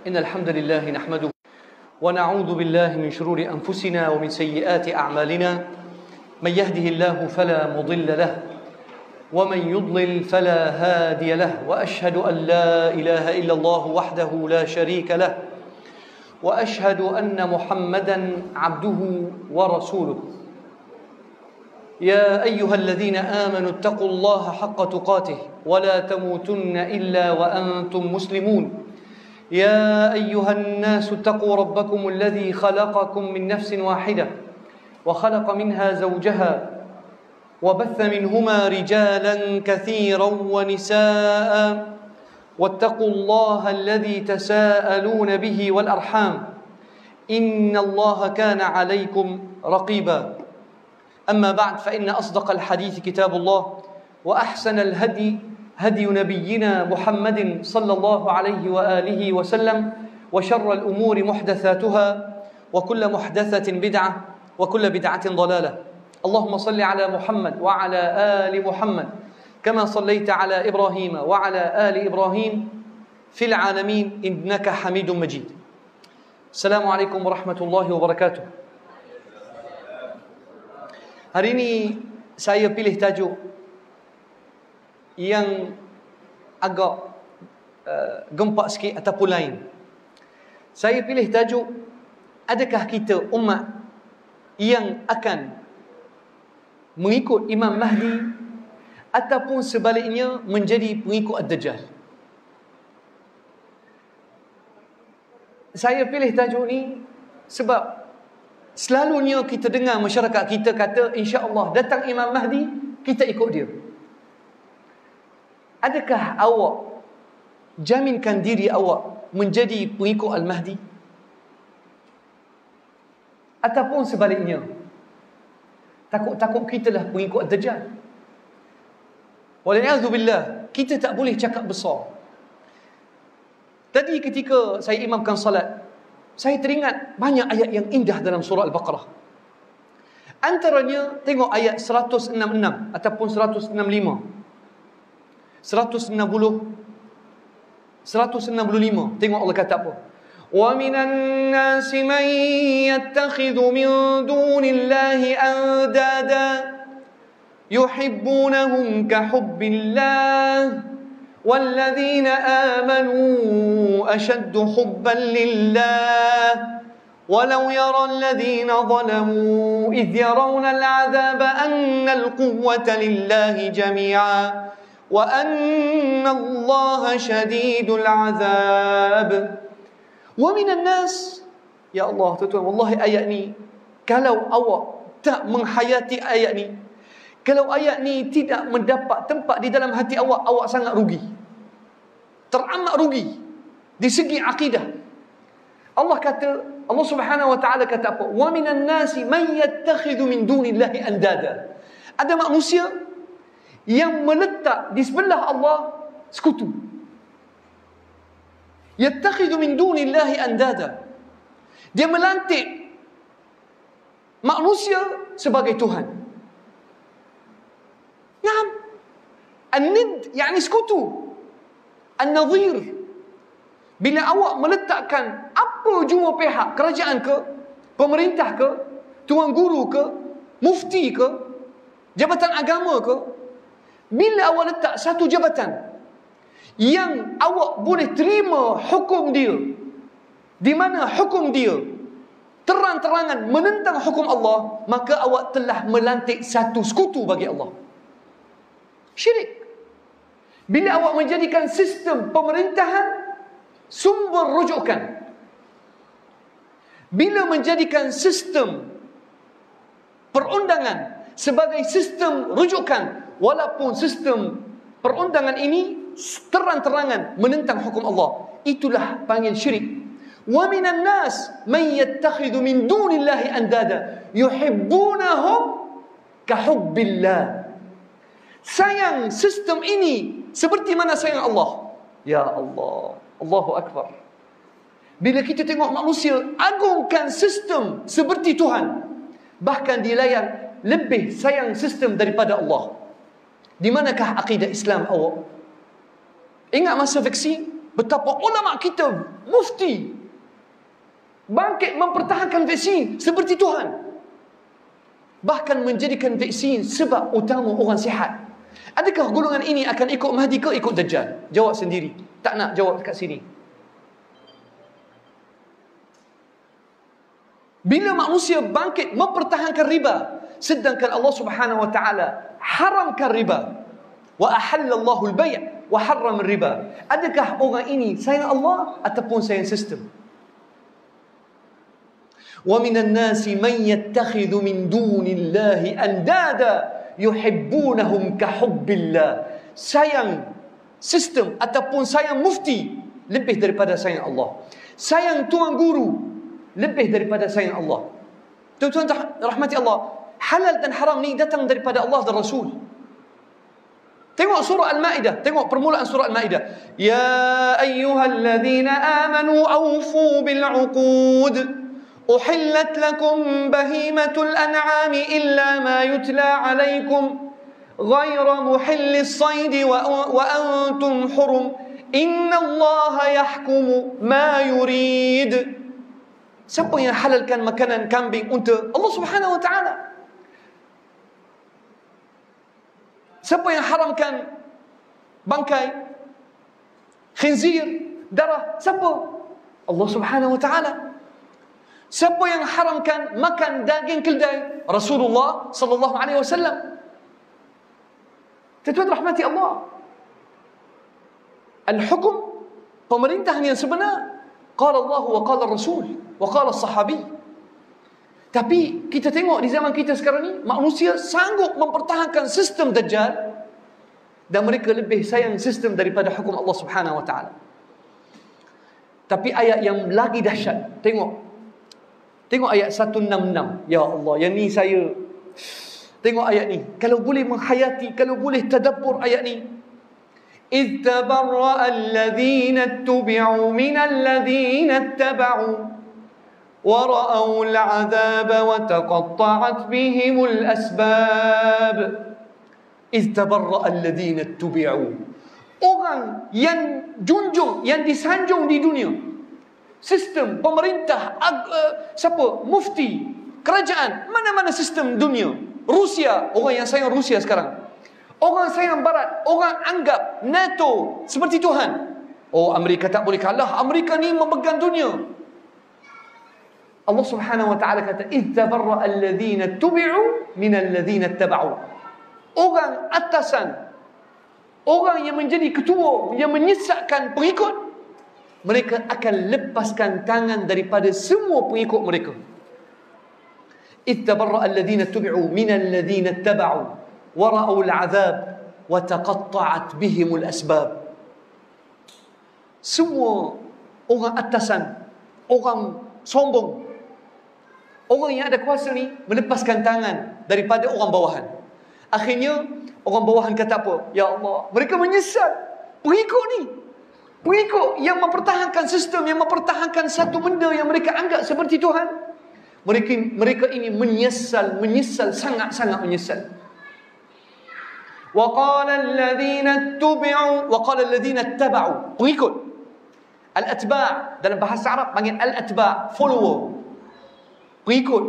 إن الحمد لله نحمده ونعوذ بالله من شرور أنفسنا ومن سيئات أعمالنا من يهده الله فلا مضل له ومن يضلل فلا هادي له وأشهد أن لا إله إلا الله وحده لا شريك له وأشهد أن محمدا عبده ورسوله يا أيها الذين آمنوا اتقوا الله حق تقاته ولا تموتن إلا وأنتم مسلمون يا أيها الناس اتقوا ربكم الذي خلقكم من نفس واحدة وخلق منها زوجها وبث منهما رجالا كثيرا ونساء واتقوا الله الذي تساءلون به والأرحام إن الله كان عليكم رقيبا أما بعد فإن أصدق الحديث كتاب الله وأحسن الهدي هدي نبينا محمد صلى الله عليه وآله وسلم وشر الأمور محدثاتها وكل محدثة بدعة وكل بدعة ضلالة اللهم صل على محمد وعلى آل محمد كما صليت على إبراهيم وعلى آل إبراهيم في العالمين إنك حميد مجيد. السلام عليكم ورحمة الله وبركاته. Hari ini saya pilih tajuk yang agak gempak sikit ataupun lain. Saya pilih tajuk, adakah kita umat yang akan mengikut Imam Mahdi ataupun sebaliknya menjadi pengikut Ad-Dajjal? Saya pilih tajuk ni sebab selalunya kita dengar masyarakat kita kata, insya-Allah datang Imam Mahdi, kita ikut dia. Adakah awak jaminkan diri awak menjadi pengikut Al-Mahdi? Ataupun sebaliknya, takut-takut kita lah pengikut Ad-Dajjal? Waliyahzubillah, kita tak boleh cakap besar. Tadi ketika saya imamkan salat, saya teringat banyak ayat yang indah dalam surah Al-Baqarah. Antaranya, tengok ayat 166 ataupun 165. 165. Tengok Allah kata apa? Wa minan nasi man yattakhidhu min dunillahi andada yuhibbunahum ka hubbillah walladzina amanu ashaddu hubban lillah ولو يرى الذين ظلموا إذ يرون العذاب أن القوة لله جميعا وأن الله شديد العذاب ومن الناس. Ya Allah, tuan-tuan, wallahi ayat ni, kalau awak tak menghayati ayat ni, kalau ayat ni tidak mendapat tempat di dalam hati awak, awak sangat rugi, teramat rugi di segi akidah. Allah Subhanahu wa taala kata apa? Wa minan nasi man yattakhidhu min dunillahi andada. Ada manusia yang meletak di sebelah Allah sekutu. Yattakhidhu min dunillahi andada. Dia melantik manusia sebagai Tuhan. Naam. An-nid yani sekutu. An-nadhir. Bila awak meletakkan apa jua pihak, kerajaan ke, pemerintah ke, tuan guru ke, mufti ke, jabatan agama ke, bila awak letak satu jabatan yang awak boleh terima hukum dia, di mana hukum dia terang-terangan menentang hukum Allah, maka awak telah melantik satu sekutu bagi Allah. Syirik. Bila awak menjadikan sistem pemerintahan sumber rujukan, bila menjadikan sistem perundangan sebagai sistem rujukan, walaupun sistem perundangan ini terang-terangan menentang hukum Allah, itulah panggil syirik. Wa minan nas man yattakhidhu min dunillahi andada yuhibbunahum ka hubbillah. Sayang sistem ini seperti mana sayang Allah. Ya Allah, Allahu Akbar. Bila kita tengok manusia agungkan sistem seperti Tuhan, bahkan dilayan lebih sayang sistem daripada Allah. Di manakah akidah Islam awak? Ingat masa vaksin? Betapa ulama kita, mufti, bangkit mempertahankan vaksin seperti Tuhan. Bahkan menjadikan vaksin sebab utama orang sihat. Adakah golongan ini akan ikut Mahdi ke ikut Dajjal? Jawab sendiri. Tak nak jawab kat sini. Bila manusia bangkit mempertahankan riba, sedangkan Allah Subhanahu wa taala haramkan riba. Wa ahallallahu al-bay' wa harrama riba. Adakah orang ini sayang Allah ataupun sayang sistem? وَمِنَ النَّاسِ مَنْ يَتَّخِذُ مِنْ دُونِ اللَّهِ أَنْدَادًا يُحِبُّونَهُمْ كَحُبِّ اللَّهِ. Sayang sistem ataupun sayang mufti lebih daripada sayang Allah. Sayang tuan guru lebih daripada sayang Allah. Tuan-tuan rahmati Allah, halal dan haram ni datang daripada Allah dan Rasul. Tengok surah Al-Ma'idah, tengok permulaan surah Al-Ma'idah. Ya ayyuhalladzina amanu awfu bil'uqud. أحلت لكم بهيمة الأنعام إلا ما يتلى عليكم غير محل الصيد وأنتم حرم إن الله يحكم ما يريد. Siapa yang halalkan makanan kambing unta? Allah Subhanahu wa taala. Siapa yang haramkan bangkai khinzir, darah? Siapa? Allah Subhanahu wa taala. Siapa yang haramkan makan daging keldai? Rasulullah sallallahu alaihi wasallam. Tuan-tuan rahmati Allah. Al-hukum, pemerintahan yang sebenar, qala Allah wa qala Rasul wa qala sahabi. Tapi kita tengok di zaman kita sekarang ni, manusia sanggup mempertahankan sistem Dajjal dan mereka lebih sayang sistem daripada hukum Allah Subhanahu wa taala. Tapi ayat yang lagi dahsyat, Tengok ayat 166. Ya Allah, yang ni saya tengok ayat ni. Kalau boleh menghayati, kalau boleh tadabbur ayat ni. إِذْ تَبَرَّأَ الَّذِينَ اتُّبِعُوا مِنَ الَّذِينَ اتَّبَعُوا وَرَأَوْا الْعَذَابَ وَتَقَطَّعَتْ بِهِمُ الْأَسْبَابُ. إِذْ تَبَرَّأَ الَّذِينَ اتُّبِعُوا. Orang yang junjung, yang disanjung di dunia, sistem, pemerintah, siapa? Mufti, kerajaan, mana-mana sistem dunia. Rusia, orang yang sayang Rusia sekarang. Orang sayang Barat, orang anggap NATO seperti Tuhan. Oh, Amerika tak boleh kalah, Amerika ni memegang dunia. Allah Subhanahu wa taala kata, "Idz tabarra'a alladhina tubi'u minal ladzina ittaba'u." Orang atasan, orang yang menjadi ketua, yang menyesatkan pengikut, mereka akan lepaskan tangan daripada semua pengikut mereka. Ittabarra alladhina tubi'u minal ladhina ittaba'u wa ra'u al'adzab wa taqatta'at bihimul asbab. Semua orang atasan, orang sombong, orang yang ada kuasa ni melepaskan tangan daripada orang bawahan. Akhirnya orang bawahan kata apa? Ya Allah, mereka menyesal pengikut ni. Pengikut yang mempertahankan sistem, yang mempertahankan satu benda yang mereka anggap seperti Tuhan, mereka ini menyesal, sangat-sangat menyesal. Wa qala alladhina ittaba'u, pengikut. Al-atba' dalam bahasa Arab panggil al-atba', follower, pengikut.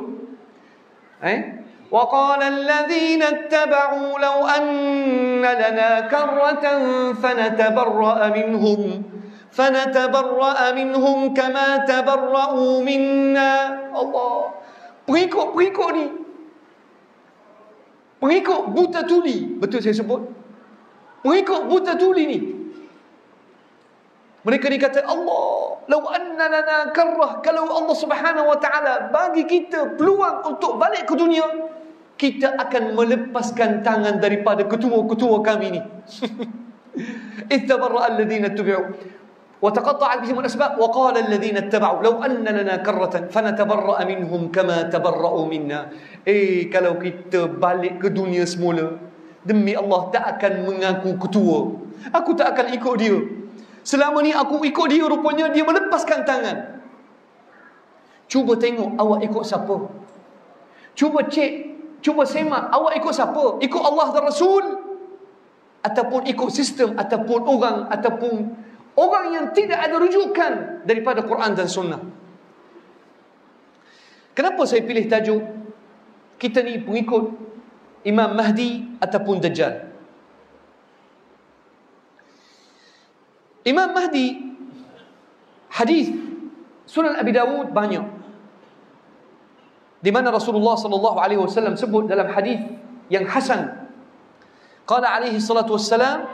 Wa qala alladhina ittaba'u law anna lana karratan fanatabarra'a minhum kama tabarra'u minna. Allah, pengikut ni, pengikut buta tuli, betul saya sebut, pengikut buta tuli ni, mereka ni kata, Allah, law anna lana karrah, kalau Allah Subhanahu wa taala bagi kita peluang untuk balik ke dunia, kita akan melepaskan tangan daripada ketua-ketua kami ni. Ittabarra alladhina tubi'u wa taqatta'at bihim al-asbab wa qala alladhina ittaba'u law anna lana karratan fanatabarra'a minhum kama tabarra'u minna. Kalau kita balik ke dunia semula, demi Allah tak akan mengaku ketua, aku tak akan ikut dia. Selama ni aku ikut dia, rupanya dia melepaskan tangan. Cuba tengok awak ikut siapa. Cuba cek, cuba semak, awak ikut siapa? Ikut Allah dan Rasul, ataupun ikut sistem, ataupun orang, ataupun Orang yang tidak ada rujukan daripada Quran dan Sunnah. Kenapa saya pilih tajuk kita ni pengikut Imam Mahdi ataupun Dajjal? Imam Mahdi, hadis Sunan Abi Dawud banyak, di mana Rasulullah sallallahu alaihi wasallam sebut dalam hadis yang hasan, qala alaihi salatu wassalam,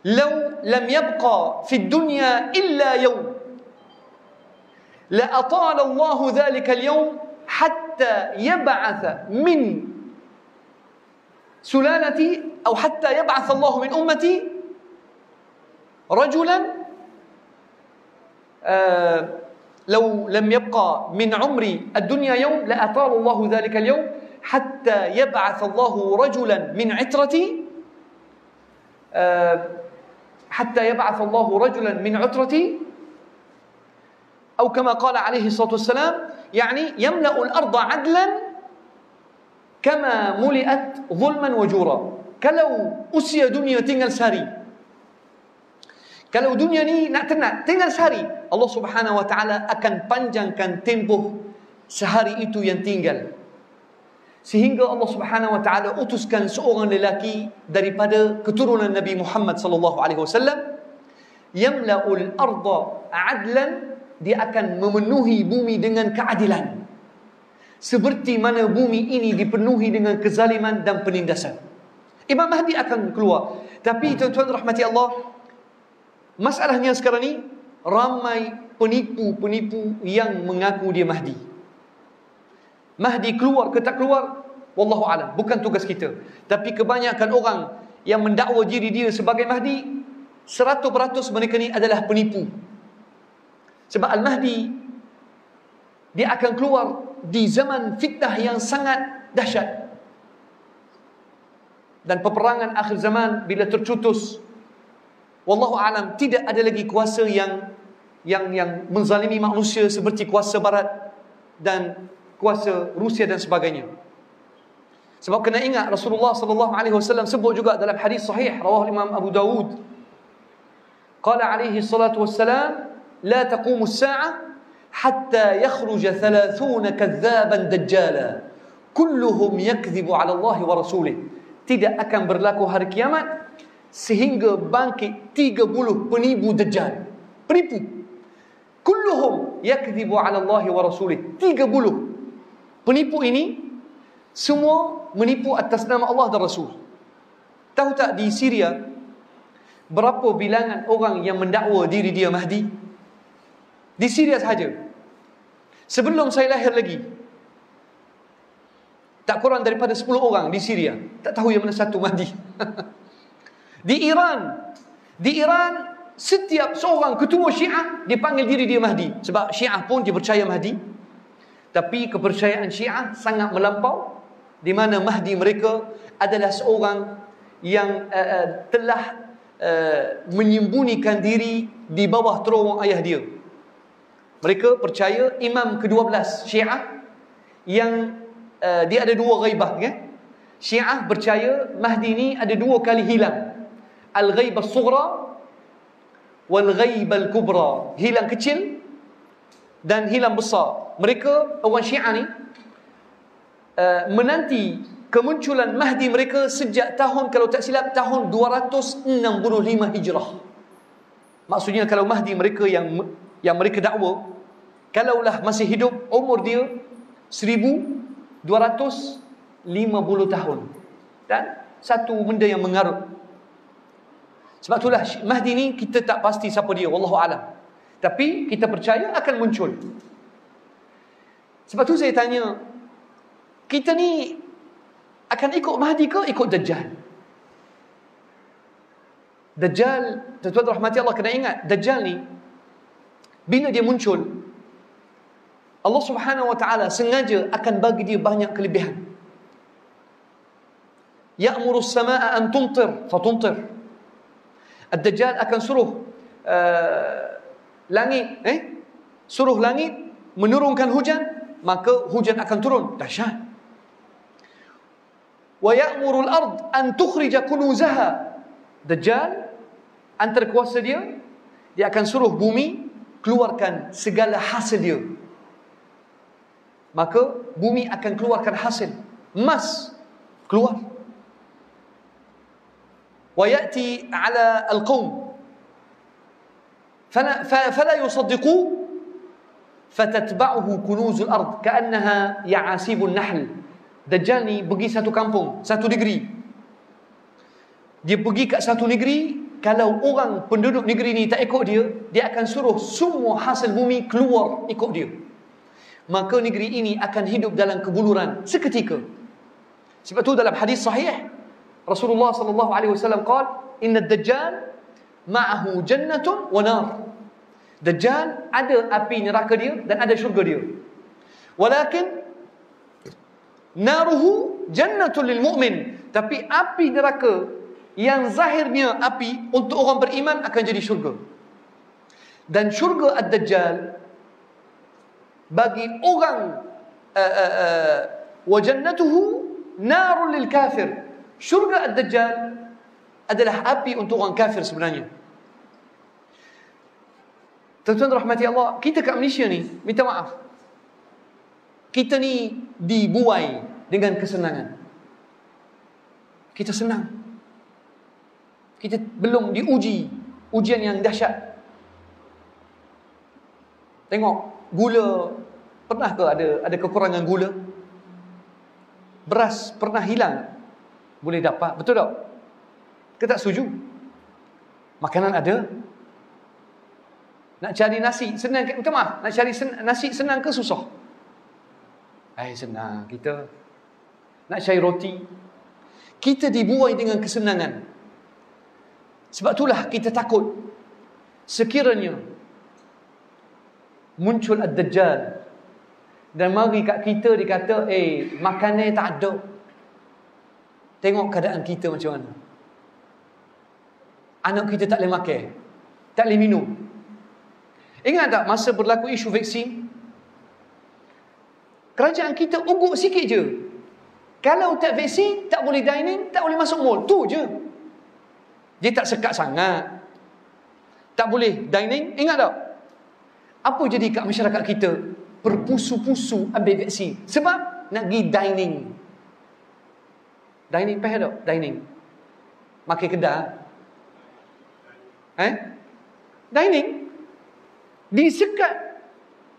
"Law lam yabqa fi dunya illa yawm la atala Allah dhalika al-yawm hatta yab'ath min sulalati atau hatta yab'ath Allah min ummati rajulan لو لم يبقى من عمري الدنيا يوم لأطال الله ذلك اليوم حتى يبعث الله رجلا من عترتي حتى يبعث الله رجلا من عترتي أو كما قال عليه الصلاة والسلام يعني يملأ الأرض عدلا كما ملئت ظلما وجورا. Kalau usia dunia tinggal sehari, kalau dunia ni nak tenat tinggal sehari, Allah Subhanahu wa taala akan panjangkan tempoh sehari itu yang tinggal, sehingga Allah Subhanahu wa taala utuskan seorang lelaki daripada keturunan Nabi Muhammad sallallahu alaihi wasallam, yamla'ul arda adlan, dia akan memenuhi bumi dengan keadilan, seperti mana bumi ini dipenuhi dengan kezaliman dan penindasan. Imam Mahdi akan keluar. Tapi tuan-tuan rahmati Allah, masalahnya sekarang ni ramai penipu-penipu yang mengaku dia Mahdi. Mahdi keluar ke tak keluar, wallahu alam, bukan tugas kita. Tapi kebanyakan orang yang mendakwa diri dia sebagai Mahdi, 100% mereka ni adalah penipu. Sebab Al-Mahdi dia akan keluar di zaman fitnah yang sangat dahsyat. Dan peperangan akhir zaman bila tercetus, wallahu alam, tidak ada lagi kuasa yang menzalimi manusia seperti kuasa barat dan kuasa Rusia dan sebagainya. Sebab kena ingat Rasulullah sallallahu alaihi wasallam sebut juga dalam hadis sahih rawah Imam Abu Dawud, qala alaihi salatu wassalam, la taqumu as-sa'ah hatta yakhruja 30 kadzaban dajjala kulluhum yakdhibu 'ala Allah wa rasulih. Tidak akan berlaku hari kiamat sehingga bangkit 30 penipu dajjal, penipu. Kulluhum yakdhibu 'ala Allah wa rasulih. 30 penipu ini semua menipu atas nama Allah dan Rasul. Tahu tak di Syria berapa bilangan orang yang mendakwa diri dia Mahdi? Di Syria sahaja, sebelum saya lahir lagi, tak kurang daripada 10 orang di Syria. Tak tahu yang mana satu Mahdi. Di Iran setiap seorang ketua Syiah dipanggil diri dia Mahdi. Sebab Syiah pun dia percaya Mahdi, tapi kepercayaan Syiah sangat melampau, di mana Mahdi mereka adalah seorang yang telah menyembunyikan diri di bawah terowong ayah dia. Mereka percaya imam ke-12 Syiah yang dia ada 2 ghaibah, kan? Syiah percaya Mahdi ni ada 2 kali hilang. Al-ghaibah sughra wal ghaibah al-kubra. Hilang kecil dan hilang besar. Mereka orang Syiah ni menanti kemunculan Mahdi mereka sejak tahun, kalau tak silap, tahun 265 Hijrah. Maksudnya kalau Mahdi mereka yang mereka dakwa, kalaulah masih hidup, umur dia 1250 tahun. Dan satu benda yang mengarut. Sebab itulah Mahdi ni kita tak pasti siapa dia, wallahu alam. Tapi kita percaya akan muncul. Sebab tu saya tanya, kita ni akan ikut Mahdi ke ikut Dajjal? Dajjal, tuan-tuan rahmati Allah, kena ingat, Dajjal ni bila dia muncul, Allah Subhanahu wa taala sengaja akan bagi dia banyak kelebihan. Ya'muru as-samaa'a an tumtir fatumtir. Ad-Dajjal akan suruh langit suruh langit menurunkan hujan, maka hujan akan turun. Dahsyat. Wa ya'muru al-ard an tukhrija kunuzaha. Dajjal antara kuasa dia, dia akan suruh bumi keluarkan segala hasil dia. Maka bumi akan keluarkan hasil. Emas keluar. Wa ya'ti 'ala al-qaum fala yusaddiqu fatatba'uhu kunuzul ard ka'annaha ya'asibun nahl. Dajjal ni pergi satu kampung, satu negeri. Dia pergi kat satu negeri, kalau orang penduduk negeri ni tak ikut dia, dia akan suruh semua hasil bumi keluar ikut dia. Maka negeri ini akan hidup dalam kebuluran seketika. Sebab tu dalam hadis sahih Rasulullah sallallahu alaihi wasallam qala, "Inna ad-dajjal ma'ahu jannatun wa nar." Dajjal ada api neraka dia dan ada syurga dia. Walakin naruhu jannatun lil mu'min. Tapi api neraka yang zahirnya api untuk orang beriman akan jadi syurga. Dan syurga ad-dajjal bagi orang wa jannatuhu narul lil kafir. Syurga ad-dajjal adalah api untuk orang kafir sebenarnya. Tuan-tuan rahmati Allah, kita kat Malaysia ni, minta maaf, kita ni dibuai dengan kesenangan. Kita senang. Kita belum diuji ujian yang dahsyat. Tengok, gula, pernah ke ada kekurangan gula? Beras pernah hilang? Boleh dapat, betul tak? Kita tak setuju. Makanan ada. Nak cari nasi senang ke? Minta maaf, nak cari nasi senang ke susah? Senang kita. Nak cari roti. Kita dibuai dengan kesenangan. Sebab itulah kita takut sekiranya muncul ad-dajjal dan mari kat kita dikata makanan tak ada. Tengok keadaan kita macam mana. Anak kita tak boleh makan, tak boleh minum. Ingat tak masa berlaku isu vaksin? Kerajaan kita ugut sikit je. Kalau tak vaksin, tak boleh dining, tak boleh masuk mall. Tu je. Dia tak sekat sangat. Tak boleh dining. Ingat tak? Apa jadi kat masyarakat kita? Berpusu-pusu ambil vaksin. Sebab nak pergi dining. Dining payah tak? Dining. Makan kedai. Dining. Disekat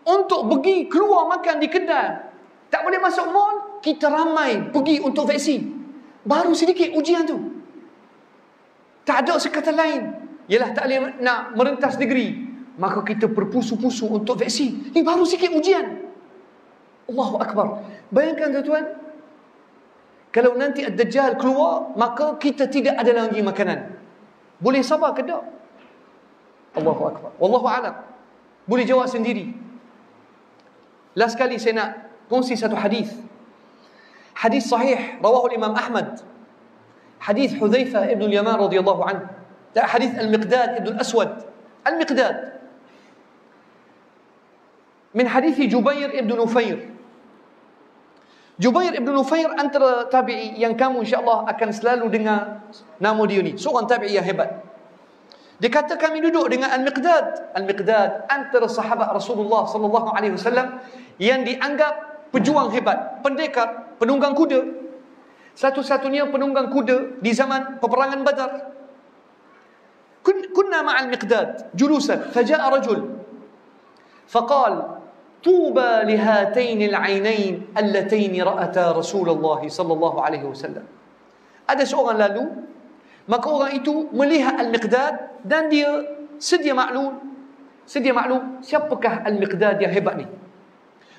untuk pergi keluar makan di kedai. Tak boleh masuk mall. Kita ramai pergi untuk vaksin. Baru sedikit ujian tu. Tak ada sekatan lain. Ialah tak boleh nak merentas negeri. Maka kita berpusu-pusu untuk vaksin. Ini baru sikit ujian. Allahu Akbar. Bayangkan tuan-tuan. Kalau nanti ad-dajjal keluar, maka kita tidak ada lagi makanan. Boleh sabar ke tak? Allahu Akbar. Wallahu a'lam. Boleh jawab sendiri. Last kali saya nak kongsi satu hadis. Hadis sahih rawahu Imam Ahmad. Hadis Hudzaifah ibn al-Yaman radhiyallahu anhu. Hadis Al-Miqdad ibn al-Aswad. Al-Miqdad. Min hadis Jubair ibn Nufair. Jubair ibn Nufair antara tabi'i yang kamu insya-Allah akan selalu dengar nama dia ni. Seorang tabi'i yang hebat. Dia kata kami duduk dengan Al-Miqdad. Al-Miqdad antara sahabat Rasulullah sallallahu alaihi wasallam yang dianggap pejuang hebat, pendekar, penunggang kuda. Satu-satunya penunggang kuda di zaman peperangan Badar. Kunna ma'al Miqdad julusan faja'a rajul faqala tuba lihataini al-'ainain allataini ra'ata Rasulullah sallallahu alaihi wasallam. Ada seorang lalu, maka orang itu melihat Al-Miqdad dan dia sedia maklum siapakah Al-Miqdad yang hebat ni.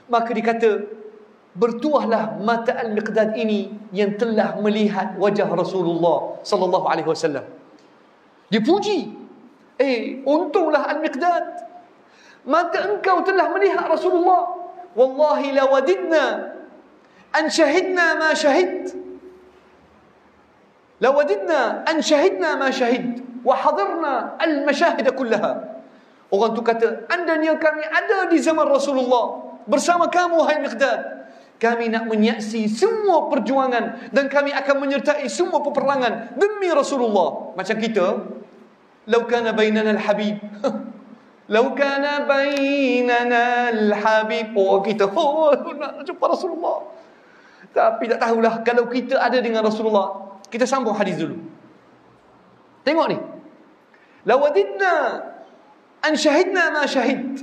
Maka dikata, bertuahlah mata Al-Miqdad ini yang telah melihat wajah Rasulullah sallallahu alaihi wasallam. Dipuji. Untunglah Al-Miqdad, mata engkau telah melihat Rasulullah. Wallahi lawadidna an syahidna ma syahid. Lawadidna an syahidna ma syahid wa hadirna al-mashahid kullaha. Orang tu kata, andainya kami ada di zaman Rasulullah bersama kamu hai Miqdad, kami nak menyaksi semua perjuangan dan kami akan menyertai semua peperangan demi Rasulullah. Macam kita Lau kana bainana al-habib. Lau kana bainana al-habib. Oh, kita nak jumpa Rasulullah. Tapi tak tahulah, kalau kita ada dengan Rasulullah. Kita sambung hadis dulu. Tengok ni. Lawadidna an syahidna ma syahid.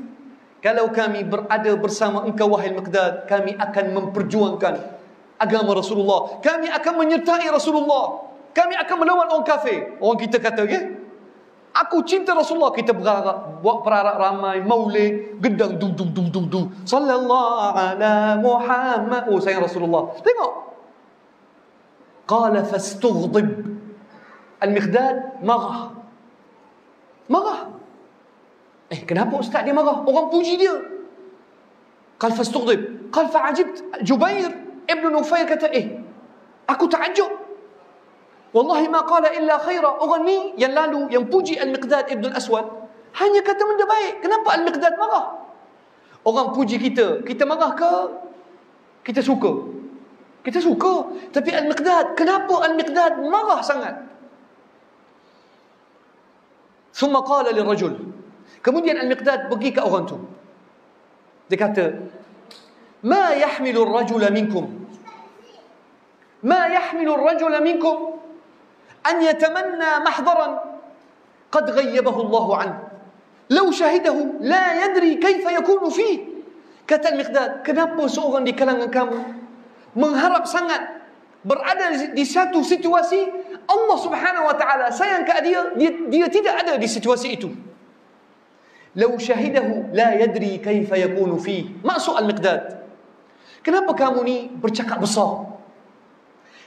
Kalau kami berada bersama engkau wahai Miqdad, kami akan memperjuangkan agama Rasulullah. Kami akan menyertai Rasulullah. Kami akan melawan orang kafir. Orang kita kata, aku cinta Rasulullah. Kita berarak, buat perarak ramai, maulid, gedang dum dum dum dum dum. Sallallahu ala Muhammad. Oh, sayang Rasulullah. Tengok. Qala fastughdib. Al-Miqdad marah. Marah. Kenapa ustaz dia marah? Orang puji dia. Qal fastughdib. Qal fa'ajibt. Jubair ibn Nufair kata, aku takjub. Wallahi ma qala illa khaira. Orang ni yang lalu, yang puji Al-Miqdad ibn Al-Aswad, hanya kata benda baik. Kenapa Al-Miqdad marah? Orang puji kita, kita marah ke? Kita suka. Kita suka. Tapi Al-Miqdad, kenapa Al-Miqdad marah sangat? Thumma qala lirajul. Kemudian Al-Miqdad pergi ke orang tu. Dia kata, ma yahmilu ar-rajula minkum. Ma yahmilu ar-rajula minkum an yatamanna mahdaran qad ghayyabahu Allah an. Law syahidahu la yadri kaifa yakunu fi. Kata Al-Miqdad, kenapa seorang di kalangan kamu mengharap sangat berada di satu situasi Allah Subhanahu wa taala sayang ke dia tidak ada di situasi itu. Law syahidahu la yadri kaifa yakunu fi. Maksud Al-Miqdad, kenapa kamu ni bercakap besar?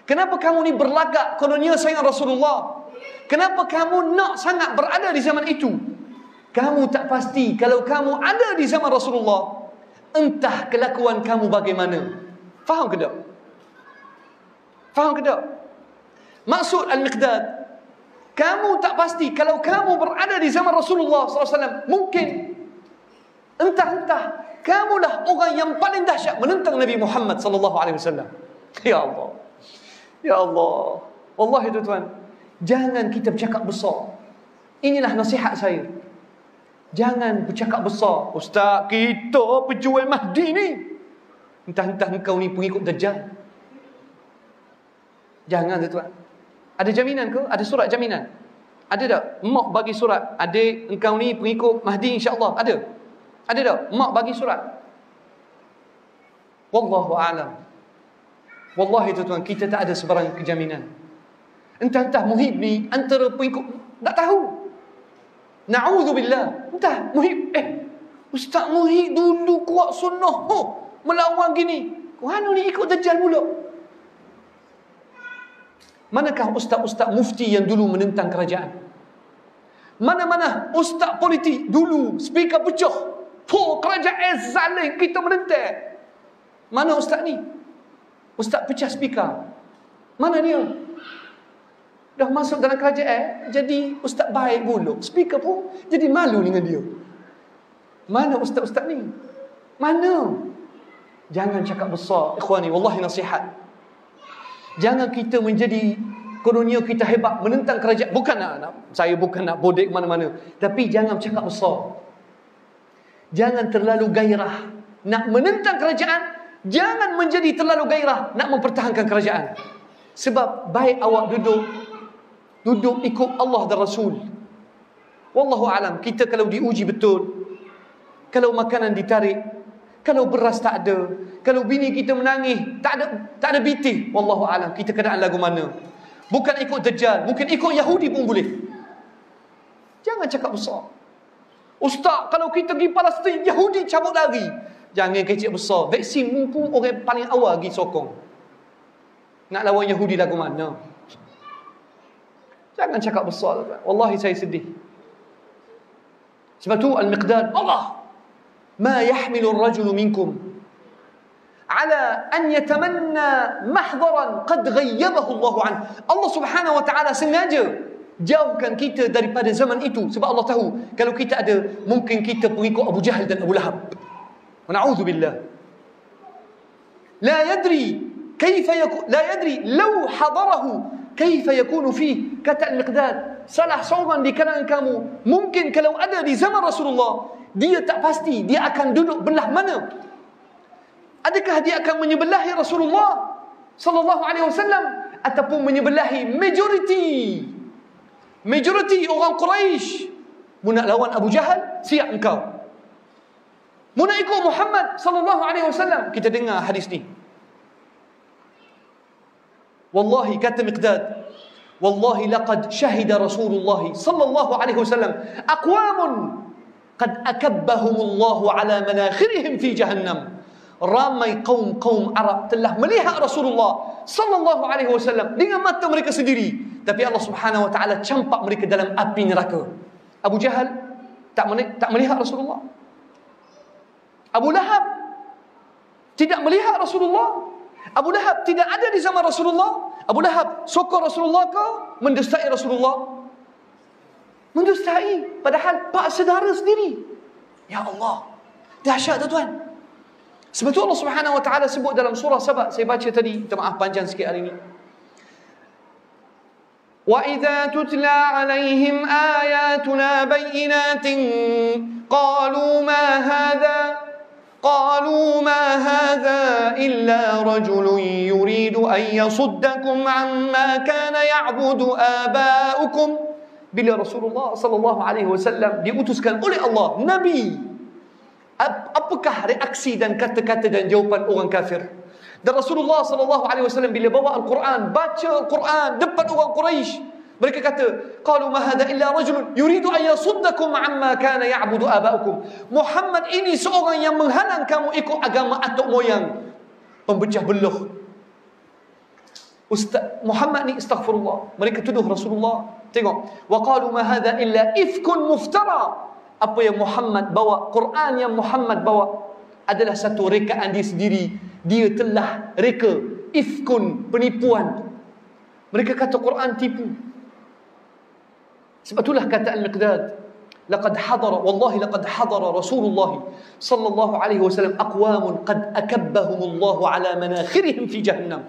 Kenapa kamu ni berlagak kononnya sayang Rasulullah? Kenapa kamu nak sangat berada di zaman itu? Kamu tak pasti kalau kamu ada di zaman Rasulullah, entah kelakuan kamu bagaimana. Faham ke tak? Faham ke tak? Maksud Al-Miqdad, kamu tak pasti kalau kamu berada di zaman Rasulullah SAW, mungkin entah kamulah orang yang paling dahsyat menentang Nabi Muhammad SAW. Ya Allah, ya Allah. Wallahi tuan-tuan, jangan kita bercakap besar. Inilah nasihat saya. Jangan bercakap besar. Ustaz, kita pejuang Mahdi ni. Entah engkau ni pengikut Dajjal. Jangan tuan-tuan. Ada jaminan ke? Ada surat jaminan? Ada tak? Mak bagi surat, adik engkau ni pengikut Mahdi insya-Allah. Ada? Ada tak? Mak bagi surat. Wallahu a'lam. Wallahi tuan-tuan, kita tak ada sebarang kejaminan. Entah Muhib ni antara pengikut, tak tahu. Na'udzubillah. Entah Muhib, Ustaz Muhib dulu kuat sunnah, melawan gini. Mana ni ikut Dajjal pula? Manakah ustaz-ustaz mufti yang dulu menentang kerajaan? Mana-mana ustaz politik dulu speaker pecah, kerajaan zalim, kita menentang. Mana ustaz ni? Ustaz pecah speaker. Mana dia? Dah masuk dalam kerajaan, jadi ustaz baik pula. Speaker pun jadi malu dengan dia. Mana ustaz-ustaz ni? Mana? Jangan cakap besar, ikhwani, wallahi nasihat. Jangan kita menjadi kononnya kita hebat menentang kerajaan. Saya bukan nak bodek mana-mana, tapi jangan cakap besar. Jangan terlalu gairah nak menentang kerajaan. Jangan menjadi terlalu gairah nak mempertahankan kerajaan. Sebab baik awak duduk ikut Allah dan Rasul. Wallahu alam. Kita kalau diuji betul, kalau makanan ditarik, kalau beras tak ada, kalau bini kita menangis, tak ada bitih, wallahu alam kita keadaan lagu mana. Bukan ikut Dajjal, mungkin ikut Yahudi pun boleh. Jangan cakap besar. Ustaz, kalau kita pergi Palestin, Yahudi cabut lari. Jangan kecil besar. Vaksin mumpung orang paling awal pergi sokong. Nak lawan Yahudi lagu mana? Jangan cakap besar. Wallahi saya sedih. Sebab tu Al-Miqdad, Allah, ما يحمل الرجل منكم على أن يتمنى محضرا قد غيبه الله عنه. Allah Subhanahu wa taala sengaja jauhkan kita daripada zaman itu sebab Allah tahu kalau kita ada, mungkin kita pengikut Abu Jahal dan Abu Lahab. Wa na'udzubillah. La yadri law hadarahu kaifa yakunu fihi. Kata Al-Miqdad, salah seorang di kalangan kamu, mungkin kalau ada di zaman Rasulullah, dia tak pasti dia akan duduk belah mana. Adakah dia akan menyebelahi Rasulullah sallallahu alaihi wasallam ataupun menyebelahi majoriti orang Quraisy? Mu nak lawan Abu Jahal, siap engkau. Mu nak ikut Muhammad sallallahu alaihi wasallam. Kita dengar hadis ni. Wallahi, kata Miqdad, wallahi laqad syahida Rasulullah sallallahu alaihi wasallam aqwamun qad akabbahumullahu ala manakhirihim fi jahannam. Ramai kaum Arab telah melihat Rasulullah sallallahu alaihi wasallam dengan mata mereka sendiri, tapi Allah Subhanahu wa taala campak mereka dalam api neraka. Abu Jahal tak melihat Rasulullah. Abu Lahab tidak melihat Rasulullah. Abu Lahab tidak ada di zaman Rasulullah. Abu Lahab sokong Rasulullah ke mendustai Rasulullah? Mendustai, padahal pak saudara sendiri. Ya Allah, dahsyat tuan-tuan. Sebab tu Allah Subhanahu wa taala sebut dalam surah Saba, saya baca tadi, minta maaf panjang sikit hari ini. Wa idza tutla alaihim ayatuna bayyinatin qalu ما هذا إلا رجل يريد أن يصدكم عما كان يعبد آباؤكم. Bila Rasulullah sallallahu alaihi wasallam diutuskan oleh Allah Nabi, apakah reaksi dan kata-kata dan jawapan orang kafir? Dan Rasulullah sallallahu alaihi wasallam bila bawa Al-Quran, baca Al-Quran depan orang Quraisy, mereka kata, qalu ma hadha illa rajulun yuridu an yasuddakum amma kana ya'budu aba'ukum. Muhammad ini seorang yang menghalang kamu ikut agama atuk moyang, pembecah belah. Ustaz Muhammad ni, astaghfirullah, mereka tuduh Rasulullah. Tengok, wa qalu ma hadha illa ifkun muftara. Apa yang Muhammad bawa, Quran yang Muhammad bawa adalah satu rekaan dia sendiri. Dia telah reka, ifkun, penipuan. Mereka kata Quran tipu. Sebab itulah kata Al-Miqdad, laqad hadara Rasulullah sallallahu alaihi wasallam aqwamun qad akabbahumullahu ala manakhirihim fi jahannam.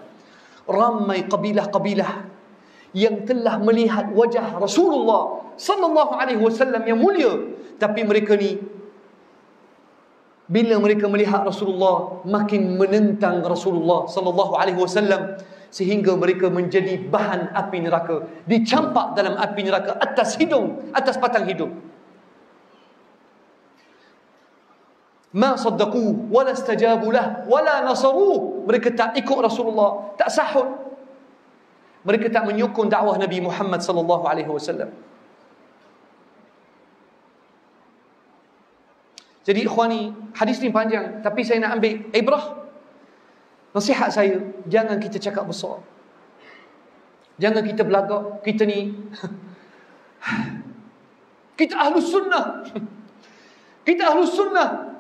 Ramai kabilah-kabilah yang telah melihat wajah Rasulullah sallallahu alaihi wasallam yang mulia, tapi mereka ni bila mereka melihat Rasulullah makin menentang Rasulullah sallallahu alaihi wasallam, sehingga mereka menjadi bahan api neraka, dicampak dalam api neraka atas batang hidung. Ma saddaqu wala istajabu lah wala nasaruh. Mereka tak ikut Rasulullah, tak sahut. Mereka tak menyokong dakwah Nabi Muhammad sallallahu alaihi wasallam. Jadi ikhwani, hadis ni panjang, tapi saya nak ambil ibrah. Nasihat saya, jangan kita cakap besar. Jangan kita belagak. Kita ni kita ahlus sunnah. Kita ahlus sunnah.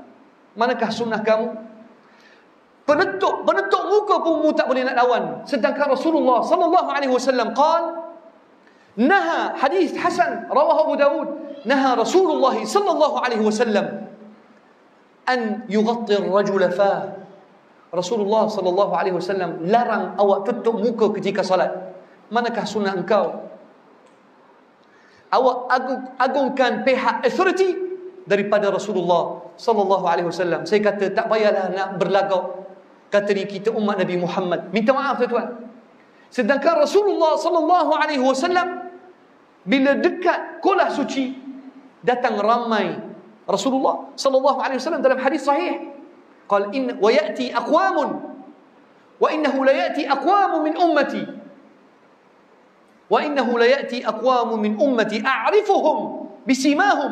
Manakah sunnah kamu? Penetuk muka pun mu tak boleh nak lawan. Sedangkan Rasulullah sallallahu alaihi wasallam qala, naha, hadis hasan rawahu Abu Dawud, naha Rasulullah sallallahu alaihi wasallam an yughatti ar-rajula fa. Rasulullah sallallahu alaihi wasallam larang awak tutup muka ketika salat. Manakah sunnah engkau? Awak agungkan pihak authority daripada Rasulullah sallallahu alaihi wasallam. Saya kata tak payahlah nak berlagak. Kata ni kita umat Nabi Muhammad. Minta maaf tuan-tuan. Sedangkan Rasulullah sallallahu alaihi wasallam bila dekat kolah suci, datang ramai Rasulullah sallallahu alaihi wasallam dalam hadis sahih. قال إن ويأتي أقوام وإنه ليأتي أقوام من أمتي أعرفهم بسيماهم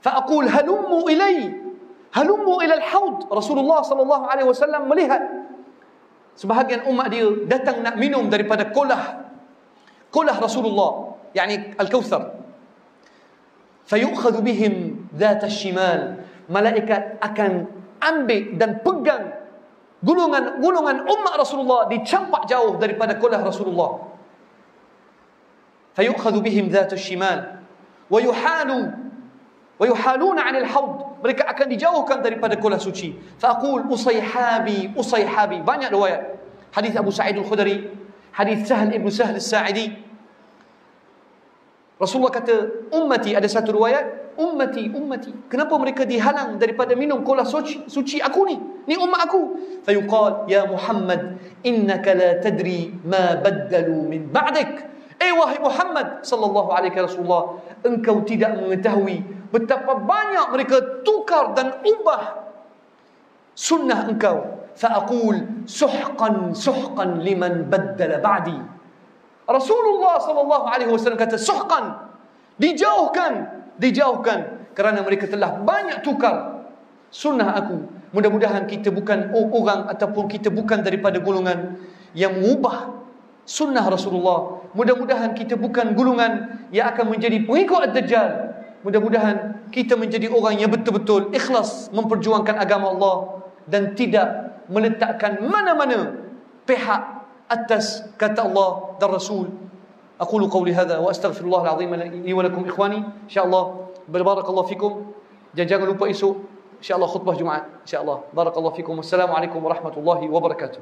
فأقول هلموا إلى الحوض. Rasulullah sallallahu alaihi wasallam melihat sebahagian umat dia datang nak minum daripada kolah Rasulullah, yakni Al-Kautsar. فيؤخذ بهم ذات الشمال. Malaikat akan ambil dan pegang gulungan umat Rasulullah, dicampak jauh daripada kolah Rasulullah. Fayukhadhu bihim dhatu shimal wa yuhaluna 'anil haud. Mereka akan dijauhkan daripada kolah suci. Faqul usayhabi. Banyak riwayat. Hadis Abu Sa'id Al-Khudri, hadis Sahal ibn Sahl As-Sa'idi, Rasulullah kata, ummati, ada satu riwayat, ummati, ummati. Kenapa mereka dihalang daripada minum kolah suci aku ni? Ni umat aku. Fayuqal, ya Muhammad, innaka la tadri ma baddalu min ba'dik. Wahai Muhammad sallallahu alaihi Rasulullah, engkau tidak mengetahui betapa banyak mereka tukar dan ubah sunnah engkau. Fa'aqul suhqan suhqan liman baddala ba'di. Rasulullah sallallahu alaihi wasallam kata suhqan, dijauhkan kerana mereka telah banyak tukar sunnah aku. Mudah-mudahan kita bukan orang ataupun kita bukan daripada golongan yang mengubah sunnah Rasulullah. Mudah-mudahan kita bukan golongan yang akan menjadi pengikut Ad-Dajjal. Mudah-mudahan kita menjadi orang yang betul-betul ikhlas memperjuangkan agama Allah dan tidak meletakkan mana-mana pihak atas kata Allah dan Rasul. Aqulu qawli hadha wa astaghfirullah al-azim li wa lakum ikhwani. InsyaAllah, barakallahu fikum. Dan jangan lupa esok InsyaAllah khutbah Jumaat. InsyaAllah. Barakallahu fikum. Wassalamualaikum warahmatullahi wabarakatuh.